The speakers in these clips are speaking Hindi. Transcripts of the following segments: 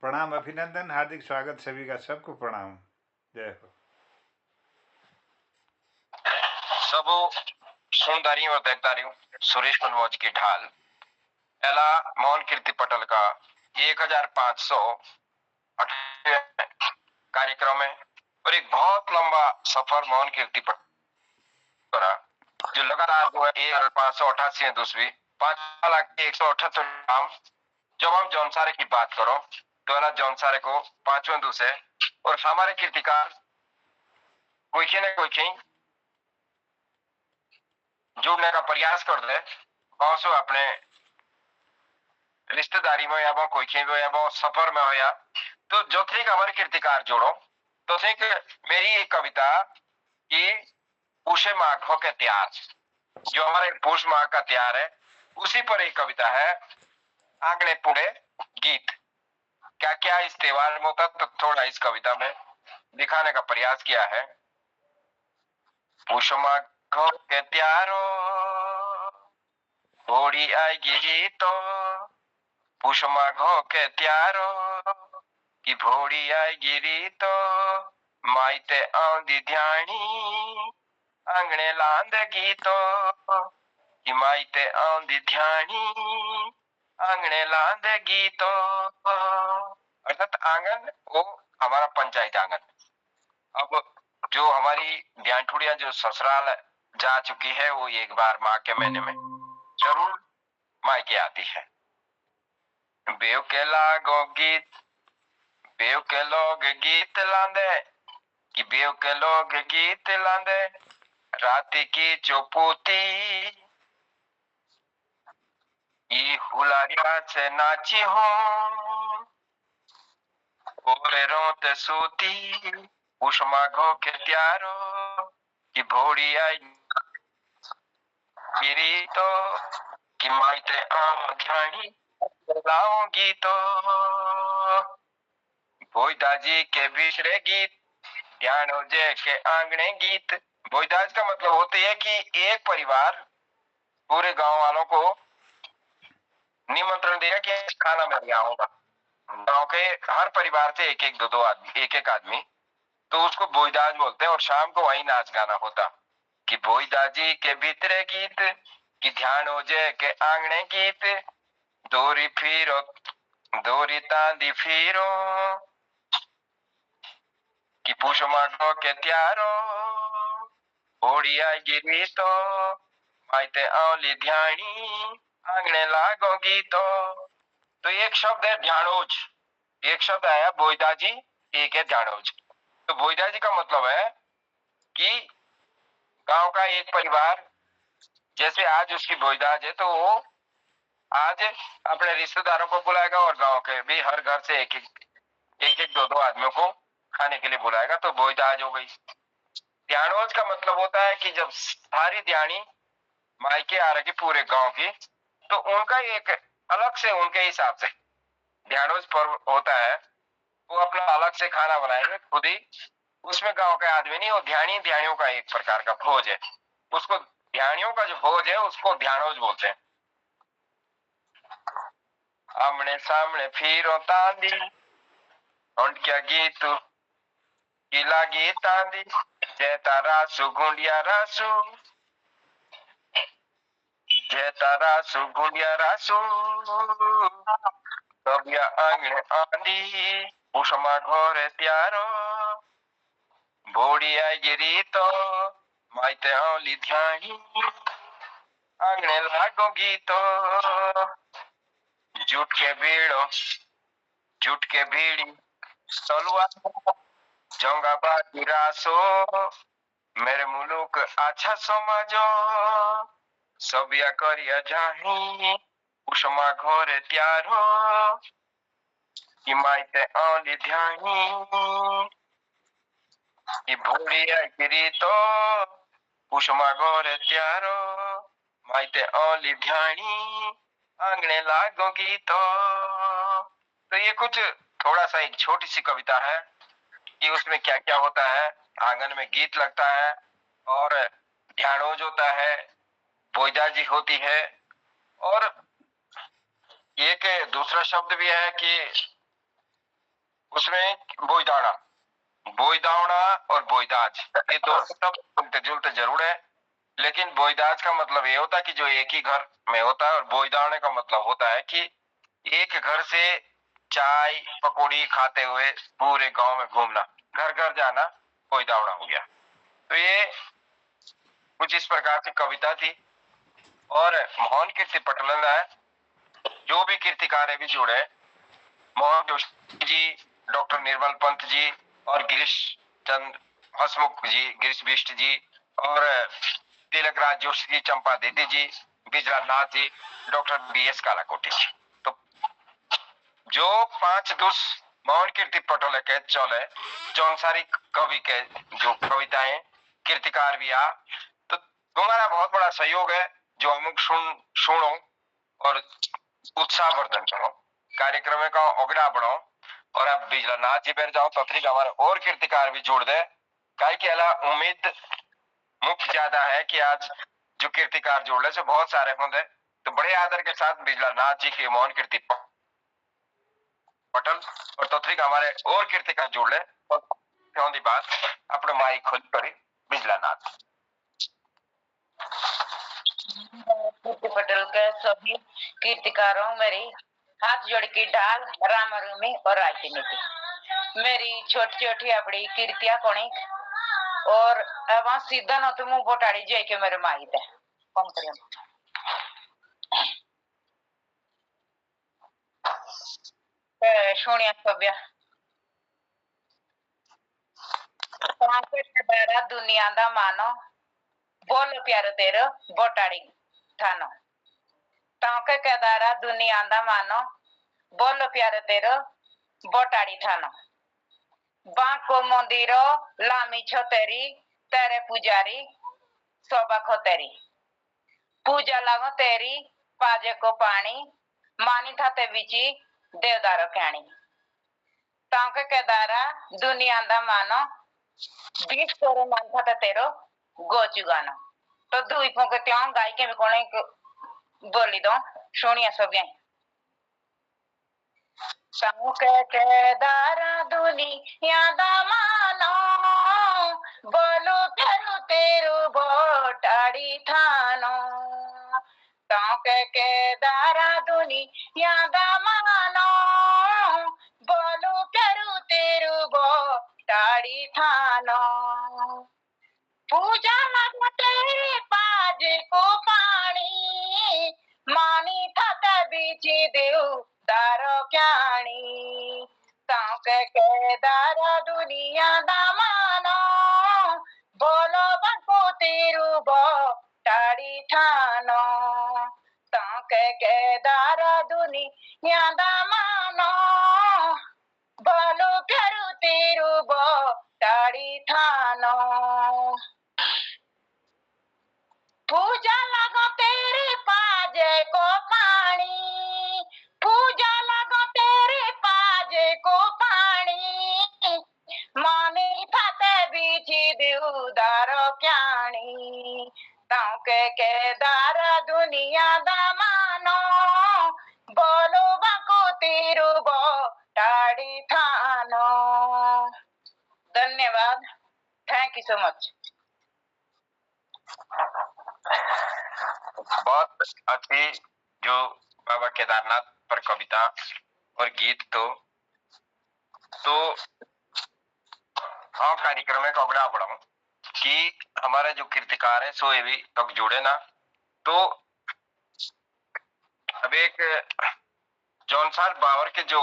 प्रणाम, अभिनंदन, हार्दिक स्वागत सभी का, सबको प्रणाम। जय हो। सबो सुनदारी और देखदारी सुरेश मनमोज की ढाल पहला मोहन कीर्ति पटल का 1500 कार्यक्रम है और एक बहुत लंबा सफर मोहन कीर्ति पटल का जो लगातार जो है 1588 दूसरी 5,178 नाम। जब हम जौनसारे की बात करो तो अला जौनसारे को 5वें दूसरे और हमारे कीर्तिकार कोई न कोई जुड़ने का प्रयास कर दे बहुत सो अपने रिश्तेदारी में या कोई या सफर में हो या तो जो थी हमारे कीर्तिकार जोड़ो तो ठीक मेरी एक कविता कि पूषे माघों के त्यार जो हमारे पुष माह का त्यार है उसी पर एक कविता है आंगणे पुणे गीत। क्या क्या इस त्योहार में होता तो थोड़ा इस कविता में दिखाने का प्रयास किया है। पुष माघों के त्यारो घोड़ी आएगी तो पुष माघों के त्यारो की भोड़ी आएगी तो माइते आंदी ध्यानी आंगणे लांदगी तो कि माइते आंदी ध्यानी आंगणे लांदगी तो अर्थात आंगन वो हमारा पंचायत आंगन। अब जो हमारी ध्यानठुड़िया जो ससुराल जा चुकी है वो एक बार माँ के महीने में जरूर मायके आती है। बेव के लागो गीत बेव के लोग गीत लांदे कि बेव के लोग गीत लांदे राती की चौपूती ये हुलारिया से नाची हूँ और रोते सूती उस माघों के त्यारो की भोड़ी आई गिरी तो कि माइते आम ध्यानी लाऊंगी तो भोईदाजी के बिछड़े गीत ध्यान हो जे के आंगणे गीत। भोईदाज का मतलब होती है कि एक परिवार पूरे गांव वालों को निमंत्रण देगा कि खाना मैं लिया होगा। गांव के हर परिवार से एक एक दो आदमी एक एक आदमी तो उसको भोईदाज बोलते हैं और शाम को वही नाच गाना होता कि भोईदाजी के भीतरे गीत कि ध्यान हो जे के आंगणे गीत दोरी फिरो दोरी तांदी फिरो कि पुष माघों के त्यारो ओडिया गिरी तो माइते औली ध्यानी आंगणे लागोगी तो एक शब्द है ध्यानोज, एक शब्द आया भोईदाजी, एक है ध्यानोज। तो भोईदाजी का मतलब है कि गांव का एक परिवार जैसे आज उसकी भोईदाज है तो वो आज अपने रिश्तेदारों को बुलाएगा और गांव के भी हर घर से एक एक दो आदमियों को खाने के लिए बुलाएगा तो भोईदाज हो गई। ध्यानोज का मतलब होता है कि जब सारी ध्यानी मायके आ रही पूरे गांव की तो उनका एक अलग से उनके हिसाब से ध्यानोज पर्व होता है। वो अपना अलग से खाना बनाएंगे खुद ही, उसमें गांव के आदमी नहीं, वो ध्यानियों का एक प्रकार का भोज है। उसको ध्यानियों का जो भोज है उसको ध्यानोज बोलते हैं। आमने सामने फिरो तांदी क्या गीत किला गीत तांदी जैता रासु गुंडिया रासु जैता रासु गुंडिया रासु कबिया आंगणे आंदी उषमा घोरे त्यारो बोड़ी आई गिरी तो माइते औली ध्यानी आंगणे लागोगी तो जुट के भीड़ो जुट के भीड़ी सलुआ जंगा बाती रासो मेरे मुलुक अच्छा समाजो सबिया करिया जाही उषमा घोरे त्यारो कि माइते औली ध्यानी कि भोड़िया गिरी तो उषमा घोरे त्यारो माइते औली ध्यानी आंगणे लागोगी तो ये कुछ थोड़ा सा एक छोटी सी कविता है कि उसमें क्या क्या होता है। आंगन में गीत लगता है और ध्यानोज होता है, भोईदाजी होती है और एक दूसरा शब्द भी है कि उसमें बोईदावड़ा बोईदावड़ा और बोईदाज, ये दो शब्द मिलते जुलते जरूर है, लेकिन बोईदाज का मतलब ये होता है कि जो एक ही घर में होता है, और बोईदावड़े का मतलब होता है कि एक घर से चाय पकौड़ी खाते हुए पूरे गांव में घूमना, घर घर जाना, बोईदावड़ा हो गया। तो ये कुछ इस प्रकार की कविता थी। और मोहन कीर्ति पटलन है, जो भी कीर्तिकार है भी जुड़े, मोहन जोशी जी, डॉक्टर निर्मल पंत जी, और गिरीश चंद हसमुख जी, गिरीश बिष्ट जी, और तिलकराज जोशी जी, चंपा दीदी जी, बिजलानाथ जी, डॉक्टर BS कालाकोटी जी। तो जो 5 दुष् मोहन कीर्ति पटोले के चले, जौन सारी कवि के जो कविताएं कीर्तिकार भी आ, तो तुम्हारा बहुत बड़ा सहयोग है, जो अमुक सुनो और उत्साह वर्धन करो, कार्यक्रम का अगड़ा बढ़ो। और अब बिजलानाथ जी बैठ जाओ, तथरी हमारे और कीर्तिकार भी जोड़ दे, काहे कि अला उम्मीद मुख्य ज्यादा है कि आज जो कीर्तिकार जोड़ से बहुत सारे होंगे। तो बड़े आदर के साथ बिजलानाथ जी के मोहन कीर्ति पटल और तथरी हमारे और कीर्तिकार जोड़ ले, और बात अपने माई खुद करी बिजलानाथ। कीर्ति पटेल के सभी कीर्तिकारों मेरी हाथ जोड़ की ढाल राम रूमी और राजनीति मेरी छोटी छोटी अपनी कीर्तिया कोणी और वहां सीधा न तुम बोटाड़ी जाए के मेरे माई थे कौन करियो सोनिया सभ्या बारा दुनिया दा मानो बोलो प्यारो तेरो बोटाड़ी ठानो टाँके केदारा दुनिया दा मानो बोलो प्यारो तेरो बोटाड़ी ठानो बांको मंदिरो लामी छो तेरी तेरे पुजारी सोबा खो तेरी पूजा लागो तेरी पाजे को पानी मानी था ते विची देवदारो कहानी टाँके केदारा दुनिया दा मानो 20 करोड़ मान था तेरो गोचु गानो तो दुई पों के त्यों गाय के भी कोने बोली दो सोनिया सोबिया टाँके केदारा दुनिया दा मानो बोलो प्यारो तेरो बोटाड़ी थानो टाँके केदारा दुनिया दा मानो बोलो प्यारो तेरो बोटाड़ी थानो पूजा लगो तेरे पाज को पानी मानी था बीची देव दारो क्याणी टाँके केदारा दुनिया दा मानो बोलो बको तेरू बोटाड़ी ठानो टाँके केदारा दुनिया दा मानो बोलो करू तेरू बोटाड़ी ठानो पूजा लगो तेरे पाजे को पानी पूजा लगो तेरे पाजे को पानी मानी थाते बीची देवदारो क्याणी टाँके केदारा दुनिया दा मानो बोलो बाको तेरू बोटाड़ी ठानो धन्यवाद थैंक यू सो मच बहुत अच्छी जो बाबा केदारनाथ पर कविता और गीत। तो हाँ, कार्यक्रम में कबड़ा बढ़ाऊं कि हमारे जो कीर्तिकार है सो ये भी तक जुड़े ना। तो अब एक जौनसार बावर के जो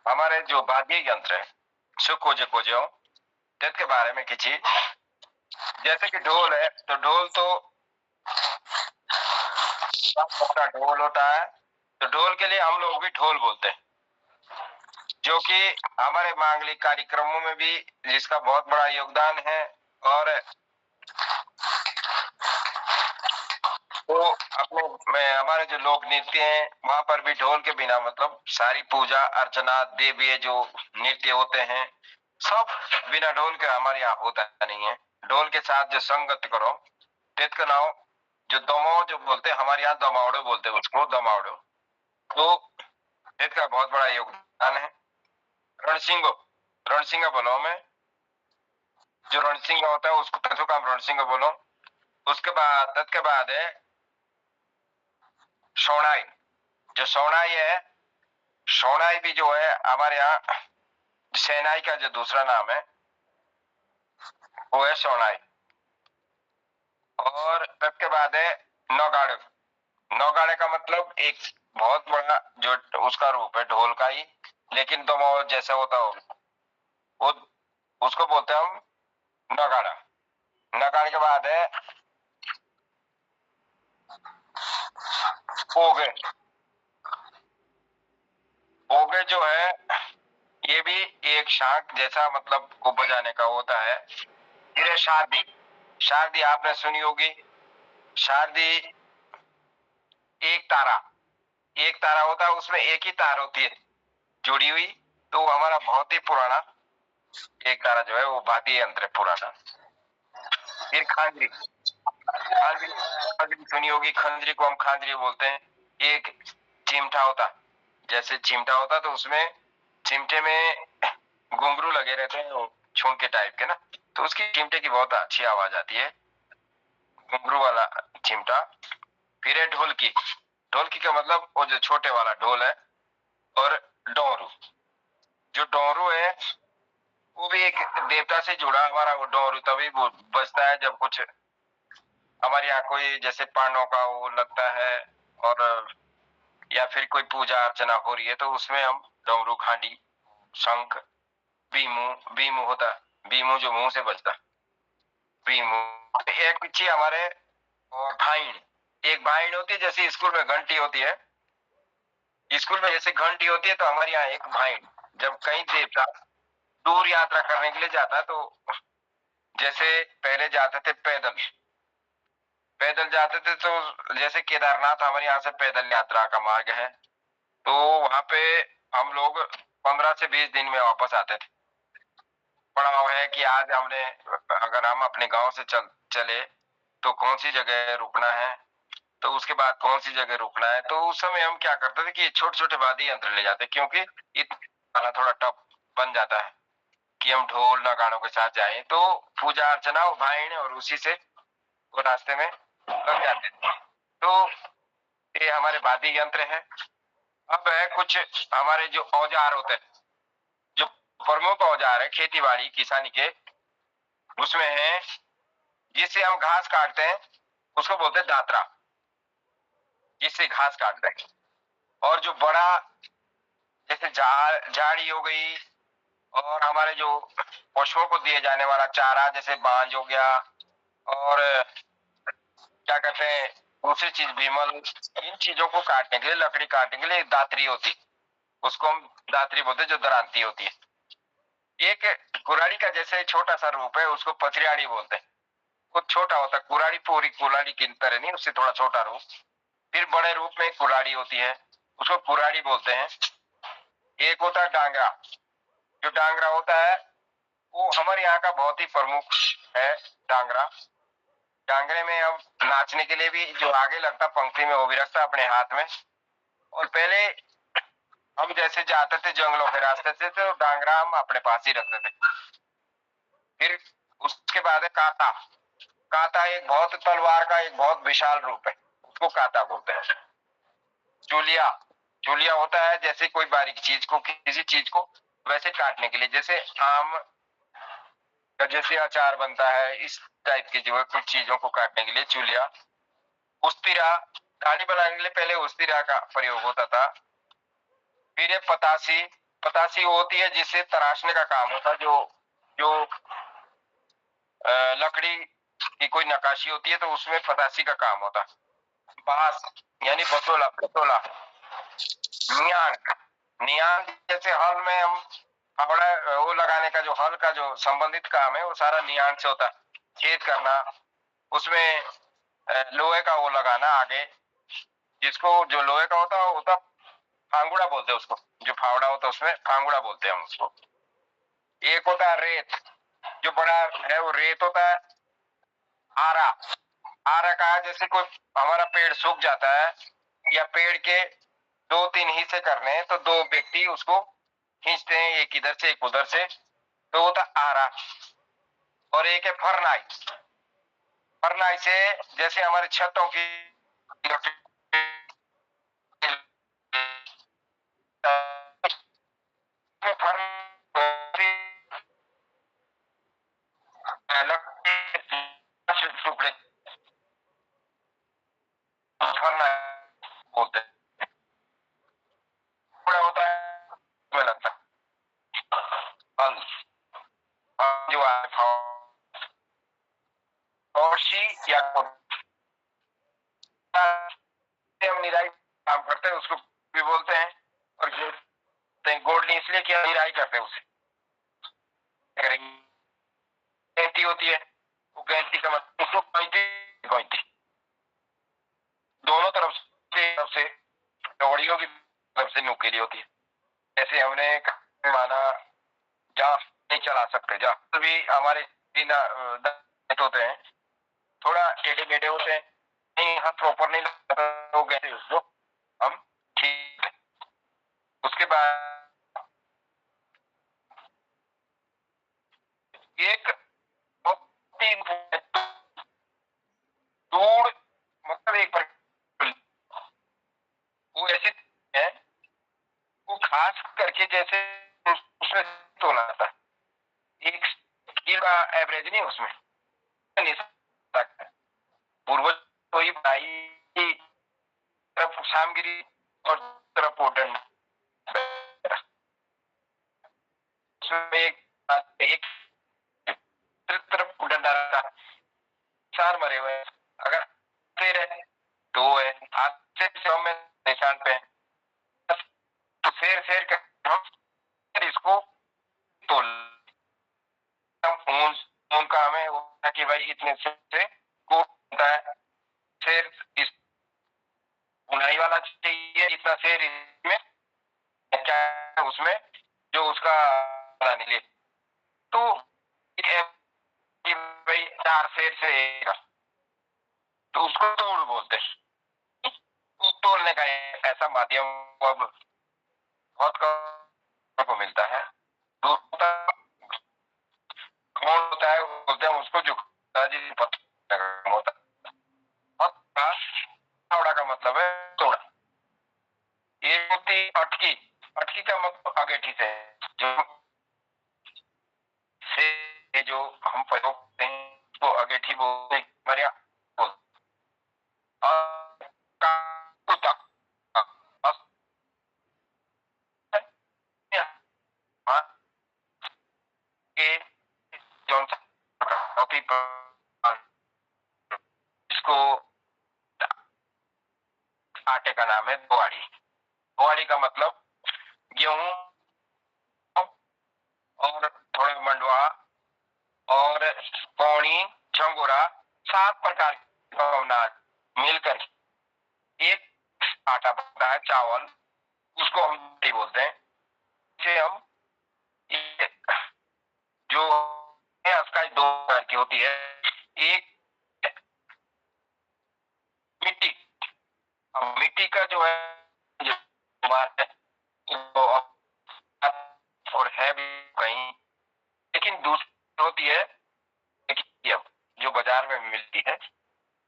हमारे जो वाद्य यंत्र है सो कोजे के बारे में किसी, जैसे कि ढोल है, तो ढोल तो ढोल होता है, तो ढोल के लिए हम लोग भी ढोल बोलते हैं, जो कि हमारे मांगलिक कार्यक्रमों में भी जिसका बहुत बड़ा योगदान है। और तो अपने में हमारे जो लोक नृत्य हैं वहां पर भी ढोल के बिना मतलब सारी पूजा अर्चना देवीय जो नृत्य होते हैं सब बिना ढोल के हमारे यहाँ होता नहीं है। ढोल के साथ जो संगत करो तेत का नाम जो दमाओ जो बोलते हैं, हमारे यहाँ दमावड़ो बोलते हैं उसको, दमावड़ो। तो संगीत का बहुत बड़ा योगदान है। रणसिंगो, रणसिंगा बोलो में, जो रणसिंगा होता है उसको तत्व का रणसिंगा बोलो। उसके बाद तत् के बाद है शौनाई। जो शौनाई है, शौनाई भी जो है हमारे यहाँ सेनाई का जो दूसरा नाम है वो है शौनाई। और तत् के बाद है नौगाड़े। नौगाड़े का मतलब एक बहुत बड़ा जो उसका रूप है ढोल का ही, लेकिन दो जैसा होता हो, वो उसको बोलते हैं हम नगाड़ा। नगाड़े के बाद है पोगे। पोगे जो है ये भी एक शांख जैसा मतलब को बजाने का होता है। फिर है शारदी। शारदी आपने सुनी होगी। शारदी एक तारा, एक तारा होता है, उसमें एक ही तार होती है जुड़ी हुई, तो हमारा बहुत ही पुराना एक तारा जो है वो वाद्य यंत्र है पुराना। फिर खांजरी। खांजरी, खांजरी सुनी होगी। खंजरी को हम खांजरी बोलते हैं। एक चिमटा होता, जैसे चिमटा होता तो उसमें चिमटे में घुंघरू लगे रहते हैं, वो छूं के टाइप के ना, तो उसकी चिमटे की बहुत अच्छी आवाज आती है, घुंघरू वाला चिमटा। फिर है ढोलकी। ढोलकी का मतलब वो जो छोटे वाला ढोल है। और डोरू, जो डोरू है वो भी एक देवता से जुड़ा हमारा वो डोरू तभी वो बजता है जब कुछ हमारे यहाँ कोई जैसे पांडवों का वो लगता है, और या फिर कोई पूजा अर्चना हो रही है तो उसमें हम डमरू, घाटी, शंख, बीमू, बीमू होता, बीमू जो मुंह से बजता, बीमू। एक पीछे हमारे भाईन, एक भाईन होती है जैसे स्कूल में घंटी होती है, स्कूल में जैसे घंटी होती है तो हमारे यहाँ एक भाईन, जब कहीं देवता दूर यात्रा करने के लिए जाता है तो जैसे पहले जाते थे पैदल, पैदल जाते थे तो जैसे केदारनाथ हमारे यहाँ से पैदल यात्रा का मार्ग है, तो वहां पे हम लोग 15 से 20 दिन में वापस आते थे। पड़ाव है कि आज हमने अगर हम अपने गांव से चले तो कौन सी जगह रुकना है, तो उसके बाद कौन सी जगह रुकना है। तो उस समय हम क्या करते थे कि छोटे छोटे वाद्य यंत्र ले जाते, क्योंकि इतना थोड़ा टफ बन जाता है कि हम ढोल नगाड़ों के साथ जाएं, तो पूजा अर्चना भाई और उसी से वो रास्ते में लग जाते थे। तो ये हमारे वाद्य यंत्र है। अब है कुछ हमारे जो औजार होते हैं, जो प्रमुख औजार है खेती बाड़ी किसानी के, उसमें है जिससे हम घास काटते हैं उसको बोलते हैं दात्रा, जिससे घास काटते हैं। और जो बड़ा जैसे झाड़ी हो गई, और हमारे जो पशुओं को दिए जाने वाला चारा जैसे बांज हो गया, और क्या कहते हैं दूसरी चीज भीमल, इन चीजों को काटने के लिए, लकड़ी काटने के लिए एक दात्री होती, उसको हम दात्री बोलते हैं, जो दरांती होती है। एक कुराड़ी का जैसे छोटा सा रूप है उसको पथरियाड़ी बोलते हैं, वो छोटा होता है, कुराड़ी पूरी कुराड़ी की तरह नहीं, उससे थोड़ा छोटा रूप। फिर बड़े रूप में कुराड़ी होती है, उसको कुराड़ी बोलते हैं। एक होता है डांगरा। जो डांगरा होता है वो हमारे यहाँ का बहुत ही प्रमुख है डांगरा। डांगरे में अब नाचने के लिए भी जो आगे लगता पंक्ति में वो भी रखता अपने हाथ में। और पहले हम जैसे जाते थे जंगलों के रास्ते से तो डांगरा हम अपने पास ही रखते थे। फिर उसके बाद है काता। काता एक बहुत तलवार का एक बहुत विशाल रूप है, उसको काता बोलते हैं। चूलिया, चूलिया होता है जैसे कोई बारीक चीज को, किसी चीज को वैसे काटने के लिए, जैसे आम का जैसे अचार बनता है इस टाइप की जो है कुछ चीजों को काटने के लिए चूलिया। उस्तिरा, दाढ़ी बनाने के लिए पहले उस्तिरा का प्रयोग होता था। फिर ये पतासी। पतासी होती है जिससे तराशने का काम होता है, जो जो लकड़ी की कोई नकाशी होती है तो उसमें पतासी का काम होता है। बांस यानी बसोला, बसोला। नियान, नियान जैसे हल में हम फावड़ा वो लगाने का, जो हल का जो संबंधित काम है वो सारा नियान से होता है। खेत करना, उसमें लोहे का वो लगाना आगे, जिसको जो लोहे का होता फांगुड़ा बोलते हैं उसको, जो फावड़ा होता है उसमें फांगुड़ा बोलते हैं हम उसको। एक होता है रेत, जो बड़ा है वो रेत होता है। आरा, आरा का जैसे कोई हमारा पेड़ सूख जाता है या पेड़ के दो तीन हिस्से करने हैं तो दो व्यक्ति उसको खींचते हैं, एक इधर से एक उधर से, तो वो था आरा। और एक है फरनाई। फरनाई से जैसे हमारे छतों की टुकड़े बोलते हैं, टुकड़ा होता है उसमें लगता है फल, जो फौशी या हम निराई काम करते हैं उसको भी बोलते हैं। और गोडनी इसलिए कि निराई करते हैं उसे, गैंती होती है, वो गैंती का मतलब उसको गैंती दोनों तरफ से डोड़ियों की तरफ से नुकीली होती है। ऐसे हमने माना जहाँ नहीं चला सकते, जहाँ भी हमारे होते हैं थोड़ा टेढ़े मेढ़े होते हैं, नहीं हाथ प्रॉपर नहीं लगता तो गैसे उसको हम ठीक। उसके बाद एक दूर मतलब एक वो ऐसी है, वो खास करके जैसे उसमें तोला आता है, एक स्किल का एवरेज नहीं उसमें पूर्वज तो ही भाई तरफ शामगिरी और तरफ पोटन उसमें एक तरफ डंडा रखा, चार मरे हुए, अगर शेर है दो है, हाथ से में निशान पे तो शेर शेर का हम इसको तोल ऊन का हमें होता है कि भाई इतने से को होता है शेर, इस बुनाई वाला चाहिए इतना शेर इसमें क्या है उसमें जो उसका निकले, तो भाई चार शेर से एक, तो उसको तोड़ बोलते हैं। तो तोड़ने का ऐसा माध्यम अब बहुत कम को मिलता है। कौन होता है बोलते हैं उसको जो होता है, फावड़ा का मतलब है तोड़ा। एक होती अटकी, अटकी का मतलब अगेठी से जो हम प्रयोग करते हैं तो अगेठी बोलते हैं हमारे यहाँ। इसको आटे का नाम है बुआड़ी। बुआड़ी का मतलब गेहूं और थोड़ा मंडवा और पौनी झंगोरा 7 प्रकार का अनाज मिलकर एक आटा बनता है, चावल, उसको हम बुआड़ी बोलते हैं। इसे हम जो उसका 2 प्रकार की होती है, एक मिट्टी, मिट्टी का जो है और है भी कहीं, लेकिन दूसरी होती है जो बाजार में मिलती है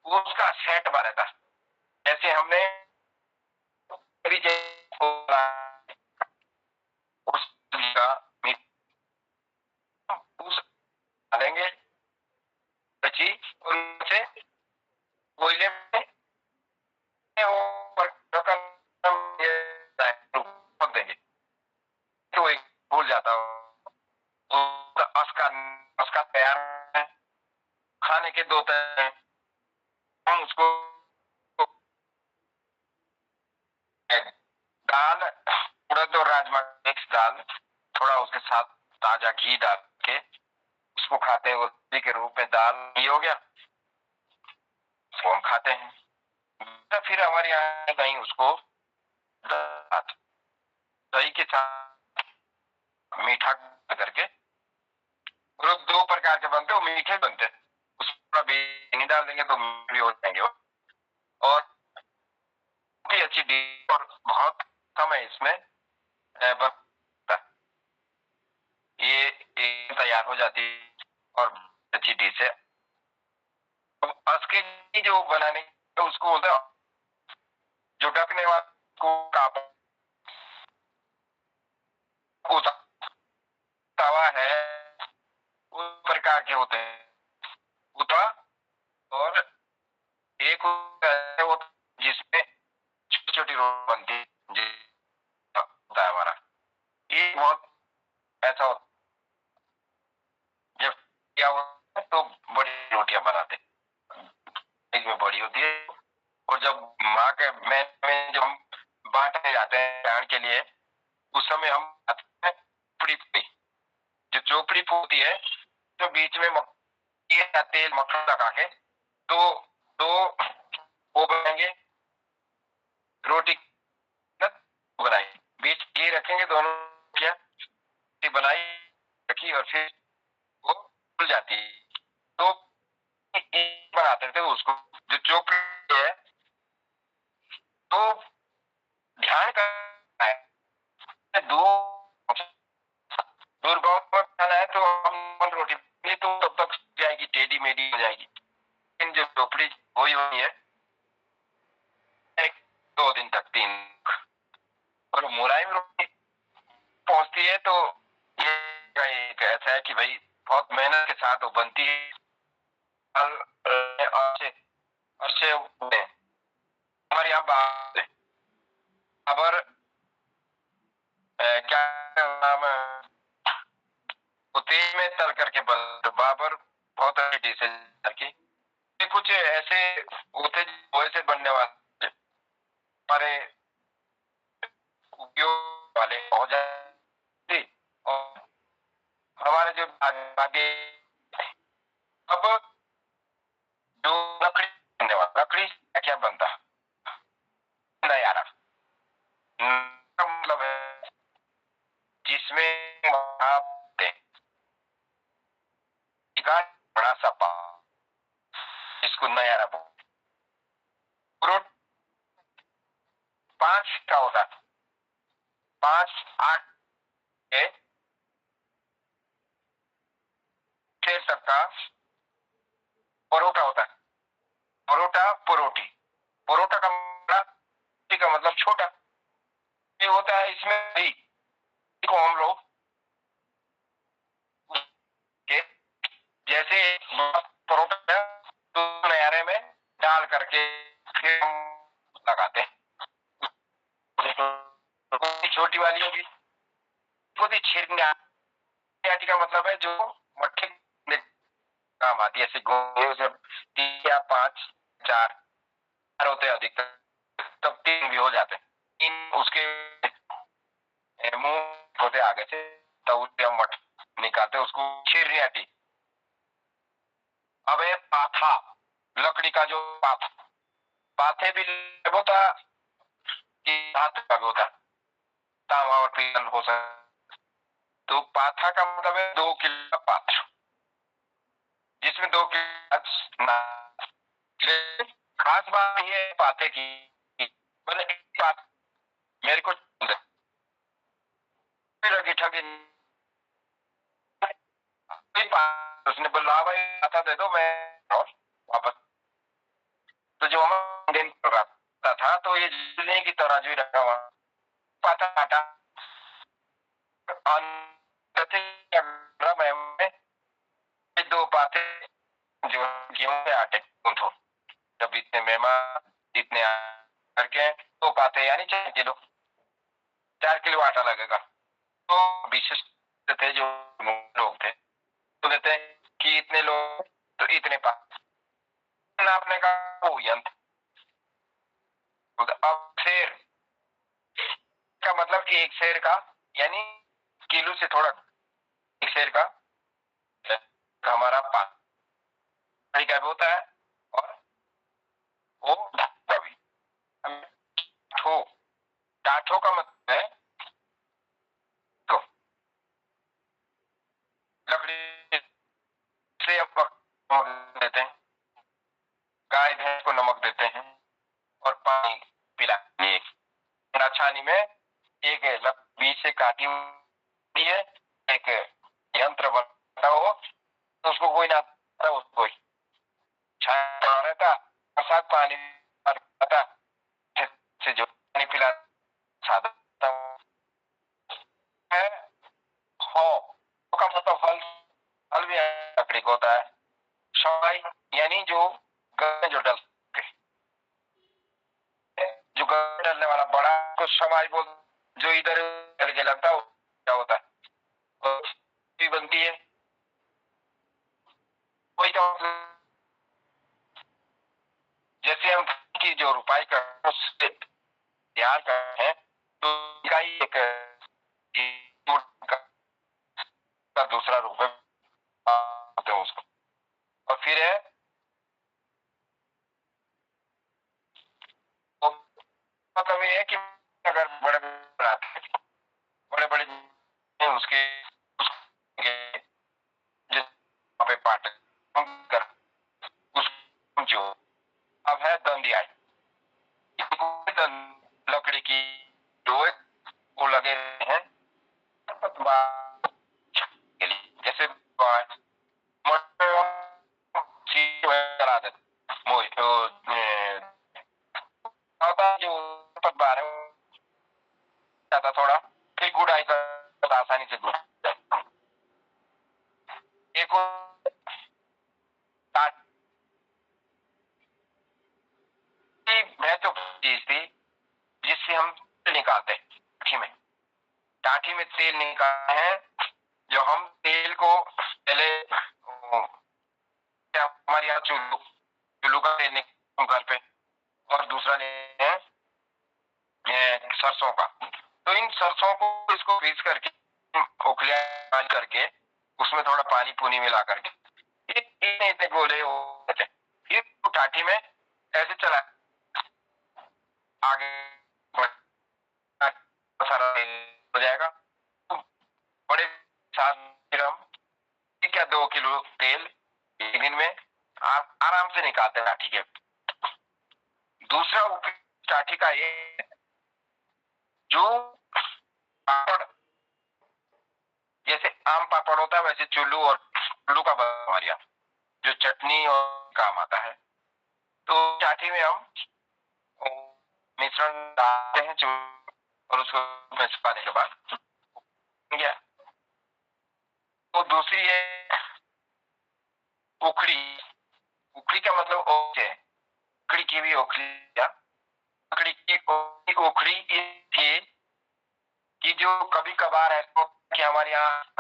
वो उसका सेट बना था। जैसे हमने उस डालेंगे बची और उनसे कोयले में पक देंगे तो एक भूल जाता हो उसका तैयार है। खाने के 2 तरह हैं, हम उसको दाल उड़द और राजमा मिक्स दाल थोड़ा उसके साथ ताजा घी डाल के उसको खाते हैं, उसी के रूप में दाल घी हो गया, उसको हम खाते हैं। तो फिर हमारे यहाँ कहीं उसको दही के साथ मीठा करके, और 2 प्रकार के बनते हैं, वो मीठे बनते हैं, उसमें नहीं डाल देंगे तो मीठे हो जाएंगे और अच्छी डिश और बहुत समय इसमें बनता है। ये तैयार हो जाती है और अच्छी डिश है। अब अस्के की जो बनाने तो उसको बोलते हैं, जो ढकने वाला को काप तवा है, उस प्रकार के होते हैं उता, और एक वो जिसमें छोटी छोटी रोटी बनती है, होता है हमारा। ये बहुत ऐसा होता है, जब क्या होता है तो बड़ी रोटियां बनाते हैं, एक में बड़ी होती है। और जब माँ के में जब हम बांटने जाते हैं ग्रहण के लिए, उस समय हम आते हैं चोपड़ी, जो चोपड़ी होती है, तो बीच में या तेल मक्खन लगा के तो दो वो बनाएंगे, रोटी बनाएंगे, बीच घी रखेंगे, दोनों क्या बनाई रखी और फिर वो खुल जाती है, तो बनाते थे उसको। जो चोपड़ी है तो ध्यान करना है, दो दूर गांव में खाना है तो हम रोटी नहीं तो तब तक जाएगी, टेढ़ी मेढ़ी हो जाएगी। लेकिन जो चोपड़ी हुई हुई है, एक 2 दिन तक 3, और मुलायम रोटी पहुंचती है, तो ये एक ऐसा है कि भाई बहुत मेहनत के साथ वो बनती है। अच्छे हमारे यहाँ बाबर क्या नाम है, वो तेल में तल करके बनते बाबर, बहुत अच्छी डिश है की। कुछ ऐसे होते वैसे बनने वाले हमारे उपयोग वाले हो जाते, और हमारे जो आगे अब जो लकड़ी बनने वाला, लकड़ी से क्या बनता नयारा, मतलब है जिसमें आप बड़ा सा पा, इसको नयारा बोलते। 5 का होता है, 5 8 6 तक का परोटा होता है। परोटा परोटी, परोटा का मतलब छोटा ये होता है। इसमें भी को हम लोग के जैसे परोटा तो नयारे में डाल करके फिर हम लगाते हैं। छोटी वाली होगी छिड़कने का मतलब है जो मट्ठे काम आती है, ऐसे गोले से 3 या 5 4 होते हैं अधिकतर, तब 3 भी हो जाते हैं। 3 उसके मुंह होते आगे से, तब उससे हम मट निकालते, उसको छिड़नी आती। अब है पाथा, लकड़ी का जो पाथा, पाथे भी होता कि धातु का भी होता, तांबा और पीतल हो सकता। तो पाथा का मतलब है 2 किलो का पात्र, जिसमें 2 किलो। खास बात ये है पाथे की, बोले एक बात मेरे को उसने बोला भाई पाथा दे दो, मैं वापस। तो जो हम दिन कर रहा था तो ये जिले की तराजू रखा हुआ पाथा काटा, मैं 2 पाथे जो गेहूं के आटे गूंथो, जब इतने मेहमान इतने करके 2 पाथे यानी 4 किलो आटा लगेगा। तो विशेष थे जो लोग थे तो कहते हैं कि इतने लोग तो इतने पास नापने का वो यंत्र। अब शेर का मतलब 1 शेर का, यानी किलो से थोड़ा 1 शेर का हमारा पानी का भी होता है, और वो ढाठो भी। डाठो का मतलब है तो लकड़ी से अब नमक देते हैं, गाय भैंस को नमक देते हैं और पानी पिलाते हैं। छानी में एक बीच से काटी हुई है, एक यंत्र बनता हो, तो उसको कोई ना था, उसको छाया रहता, बरसात पानी आता से जो पानी पिला छाता है। हो का मतलब फल, फल भी लकड़ी का होता है। शवाई यानी जो गले जो डल जो गले डलने वाला बड़ा को शवाई बोल, जो इधर डल के लगता है क्या होता है, भी बनती है। कोई तो जैसे हम की जो रुपाई का उससे तैयार करते हैं, तो इसका ही एक का दूसरा रूप है उसको। और फिर है तो मतलब ये है कि अगर बड़े बड़े बड़े उसके पे पाठ कर उस जो अब है दंडिया, लकड़ी की जो वो लगे हैं जैसे चला देते जो बार जाता थोड़ा, फिर गुड़ाई कर आसानी से गुड़ एक महत्वपूर्ण चीज थी जिससे हम तेल निकालते हैं टाठी में। टाठी में तेल निकालते हैं, जो हम तेल को पहले हमारे यहाँ चुल्लू चुल्लू का तेल निकालते घर पे, और दूसरा है सरसों का। तो इन सरसों को इसको पीस करके खोखलिया करके उसमें थोड़ा पानी पुनी मिला करके इतने गोले होते, फिर टाठी में ऐसे चला आगे सारा हो जाएगा। तो बड़े साथ फिर हम 1 या 2 किलो तेल एक दिन में आराम से निकालते हैं टाठी के। दूसरा उपयोग टाठी का ये, जो पापड़ जैसे आम पापड़ होता है वैसे चुल्लू और चुल्लू का हमारे यहाँ जो चटनी और काम आता है। तो टाठी में हम मिश्रण डालते हैं और उसको सुखाने के बाद गया। तो दूसरी है उखड़ी। उखड़ी का मतलब ओखे, उखड़ी की भी ओखली, उखड़ी की उखड़ी थी कि जो कभी कभार ऐसा कि हमारे यहाँ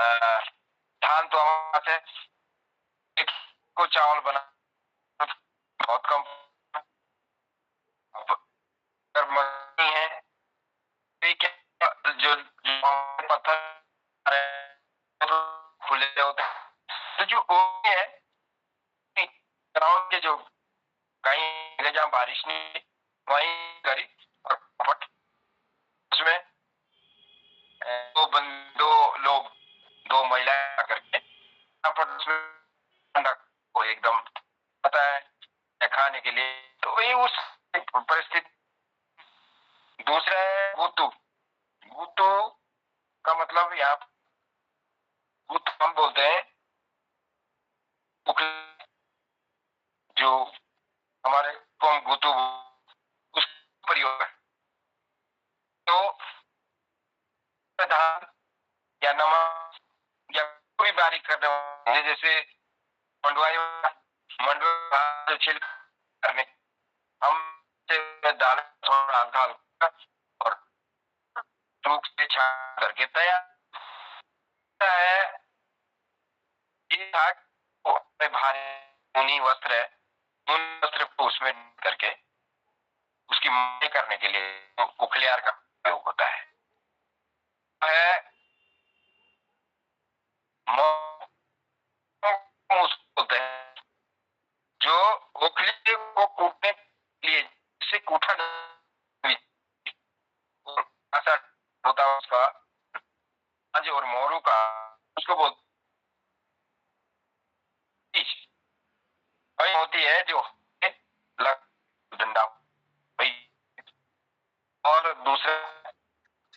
धान तो हमारे से को चावल बना बहुत कम है, जो पत्थर खुले होते हैं, तो जो ओके है ग्राउंड के जो कहीं जहाँ बारिश नहीं वहीं करी और उसमें दो लोग, 2 महिलाएं करके को एकदम पता है खाने के लिए। तो वही उस परिस्थिति। दूसरा है गुतु। गुतु का मतलब यहाँ गुतु हम बोलते हैं जो हमारे को हम गुतु उस प्रयोग है। तो धान या नमक या कोई बारीक करने वाले जैसे मंडवाई मंडवा जो छिल करने हम दाल थोड़ा हल्का हल्का और टूक से छान करके तैयार है। ये था भारी ऊनी वस्त्र है, उन वस्त्र को उसमें करके उसकी मोटाई करने के लिए उखलियार का प्रयोग होता है। बोलते हैं जो ओखली को कूटने के लिए जिसे कूटा होता है उसका और मोरू का उसको बोलते होती है जो डंडा। और दूसरा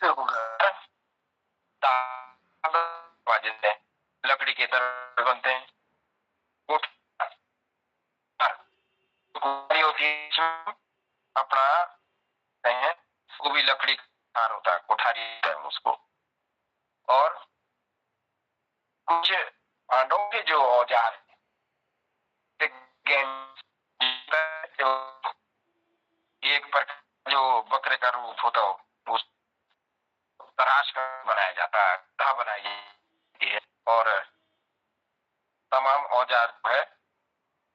से होगा दरवाजे से लकड़ी के दरवाजे बनते हैं। कोठारी होती है, इसमें अपना है वो भी लकड़ी का होता है, कोठारी है उसको। और कुछ पांडवों के जो औजार एक पर जो बकरे का रूप होता हो उस तराश कर बनाया जाता है, गधा बनाई जाती है। और तमाम औजार जो है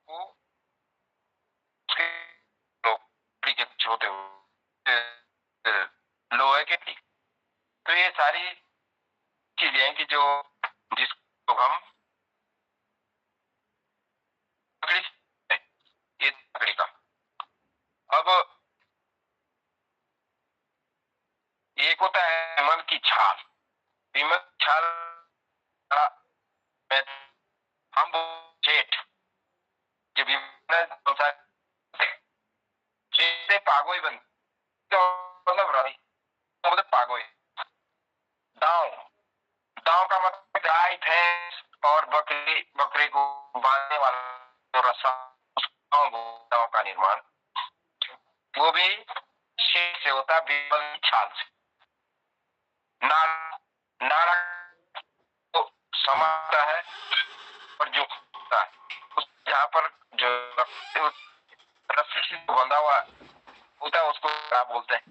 वो उसके लकड़ी के कुछ होते हुए लोहे के थी। तो ये सारी चीजें हैं कि जो जिसको हम लकड़ी ये लकड़ी का। अब एक होता है विमल की छाल। विमल की छाल में हम जेठ जब से पागोई बन तो मतलब रही तो मतलब पागोई। दांव दांव का मतलब गाय भैंस और बकरी बकरी को बांधने वाला जो रस्सा दांव का निर्माण वो भी शेर से होता है, विमल की छाल से। नाड़ा तो समाता है और जो होता है उस जहाँ पर जो रस्सी से बंधा हुआ होता है उसको क्या बोलते हैं?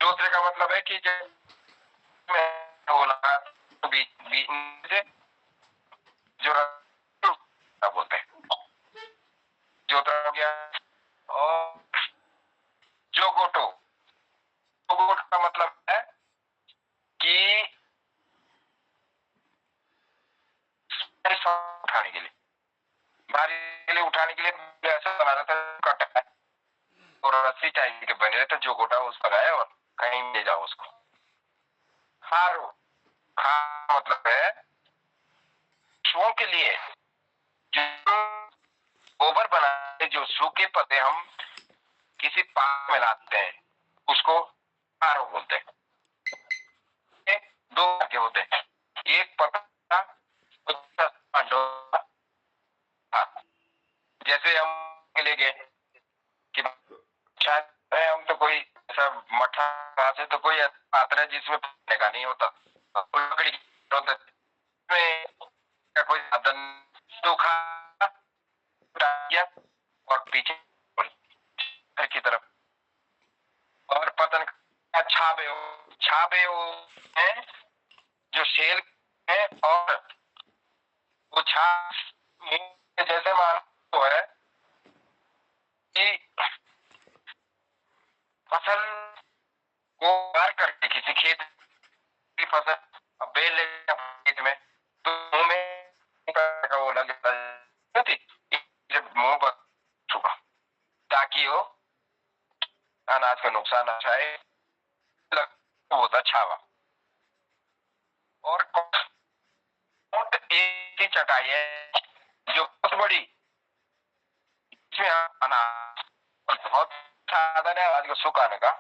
जोतरे का मतलब है कि जब बीच से जो क्या बोलते हैं जोतरा हो गया। और जोगोटो जोगोट का मतलब है कि उठाने के लिए भारी के लिए उठाने के लिए ऐसा बना रहता है कटा है और रस्सी टाइप के बने रहते जो गोटा उस लगाए और कहीं ले जाओ उसको। हारो खा मतलब है पशुओं के लिए जो गोबर बनाते जो सूखे पत्ते हम किसी पाक में लाते हैं उसको हारो बोलते हैं। दो तरह के होते हैं, एक पत्ता जैसे हम ले गए कि हम तो कोई ऐसा मठा से तो कोई पात्र है जिसमें पकड़ने का नहीं होता, लकड़ी में कोई साधन सूखा और पीछे घर की तरफ और पतन का छाबे है जो शेल है और वो छाप मुंह जैसे मान तो है कि फसल को गार करके किसी खेत की फसल अब बेल ले खेत में तो मुंह में वो लग जाता है जब मुंह पर छुपा ताकि वो अनाज का नुकसान ना चाहे होता छावा। और एक ही चटाई है जो बहुत बड़ी इसमें अनाज बहुत साधन है आज को सुखाने का